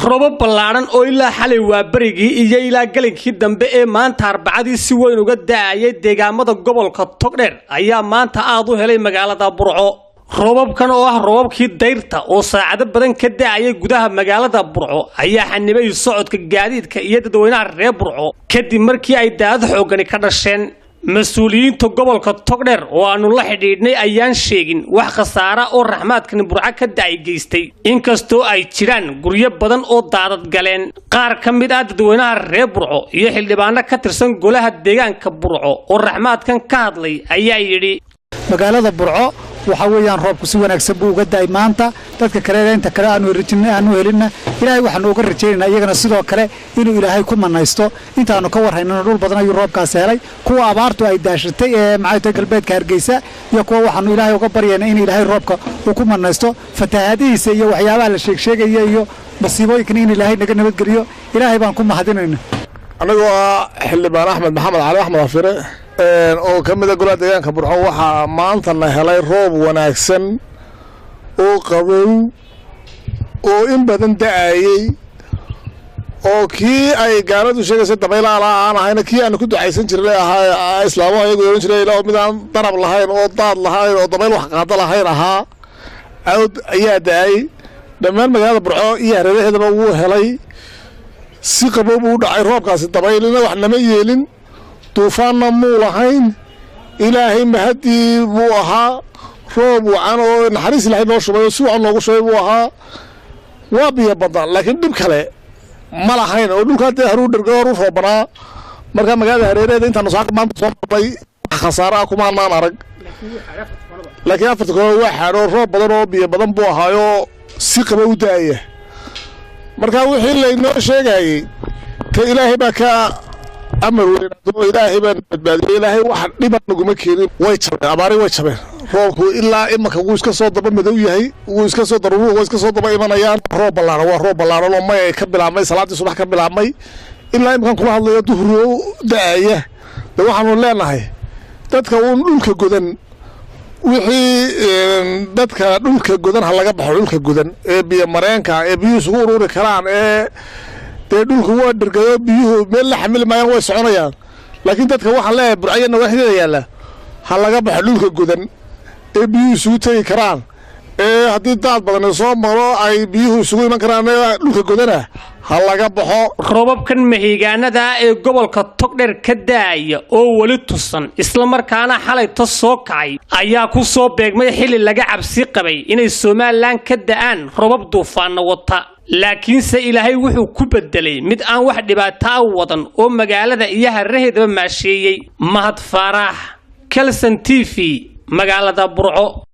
robab ballaaran oo ilaa xalay waa barigii iyo ilaa galinkii dambe ee maanta arbacadii si weyn uga daayay deegaamada gobolka Togdheer ayaa maanta aad u helay magaalada Burco robabkan oo ah robabkii dayrta oo saacado badan ka daayay gudaha magaalada Burco ayaa xanibay socodka gaadiidka iyo dadweynaha reer Burco kadib markii ay daad xooggan ka dhasheen mas'uuliyiinta gobolka Togdheer oo aanu la xidhiidhnay ayaan sheegin wax khasaara oo raxmaadkan Burco ka daay geystay inkastoo ay jiraan guryo badan oo daadad galeen qaar ka mid ah dadweynaha reer Burco iyo xildhibaano ka tirsan golaha deegaanka Burco oo raxmaadkan ka hadlay ayaa yiri magaalada Burco waxa weeyaan roobku si wanaagsan buu uga daay maanta dadka kale inta kale aanu helina ilaahay waxaan uga rajaynaynaa iyagana sidoo kale inuu ilaahay ku manaysto intaanu ka warhaynana dhul badan ayuu roobkaas helay kuwa abaartu ay daashatay ee maxay galbeedka Hargeysa iyo kuwa waxaanu ilaahay uga baryeynaa in ilaahay roobka uu ku manaysto fatahaadihiisa iyo waxyaabaha la sheegay iyo masiibooyinkan in ilaahay naga nabadgeliyo ilaahay baan ku mahadinaynaa anagoo xildhibaan Axmed Maxamed Cali Axmed Afire oo kamid ah golaha deegaanka Burco waxa maanta la helay roob wanaagsan oo qabow oo in badan daayay oo kii ay gaaladu sheegaysa dabayl aan ahayna kii aan ku ducaysan jirnay ahaa islaamo ayagu yeelan jiray ilaa mid aan darab lahayn oo daad lahayn oo dabayl wax qaada lahayn ahaa ayaa daayay dhammaan magaalada Burco iyo hareeraheedaba uu helay si qabow uu dhacay roobkaasi dabaylina wax nama yeelin طوفاننا مولهين إلهي مهدي بوها روب وعنو نحريس الله نوشوا يسوع نوشوا بوها وابي بدل لكن دم كله ملهين ودول كده هرود درجة ربنا مركب مجال هريرة أنت نصاق ما تصبي خسارة كمان ما نرج لكن أفتكر واحد روب بدل روبي بدل بوها يو سكر وداية مركب وحيل إنه شيء جاي كإلهي بكا أمر إلهي بن بدبادي إلهي واحد لما نقوم كيرين ويتشبه أباري ويتشبه روحه إلا إما كويس كسر ضب مدوي هاي ويس كسر ضروه ويس كسر ضب إيمان أيام روب الله روب الله لما يكبل عمي صلاة الصبح كبل عمي إلا إما كان كل هذا يدهره داعية لو حنقول لنا هاي تتكون لك جدًا وحي تتك لك جدًا هلا جبح لك جدًا بيمرينكا بيسقور وركلان تدول هو درجة بيو مل حمل ما هو سعريان لكن تدك واحد لا برعينا واحد يلا هلا جاب حلول كجدًا بيو سوتي كران هدي ضاد بدن صوم مرة أي بيو سوي من كران لوك كجدًا هلا جاب حق رباب كان مهيجانا دا قبل كتقدر كداي أو ولد تصن إسلام مركانا حالة تصوكعي أياكو صوب بيجمع حل اللي جاب سيقبي إن السومال لان كدان رباب دوفان وطا laakiinse ilaahay wuxuu ku bedelay mid aan wax dhibaato wadan oo magaalada iyo hareeraheeda maasheeyay mahad faarax Kalsan TV magaalada Burco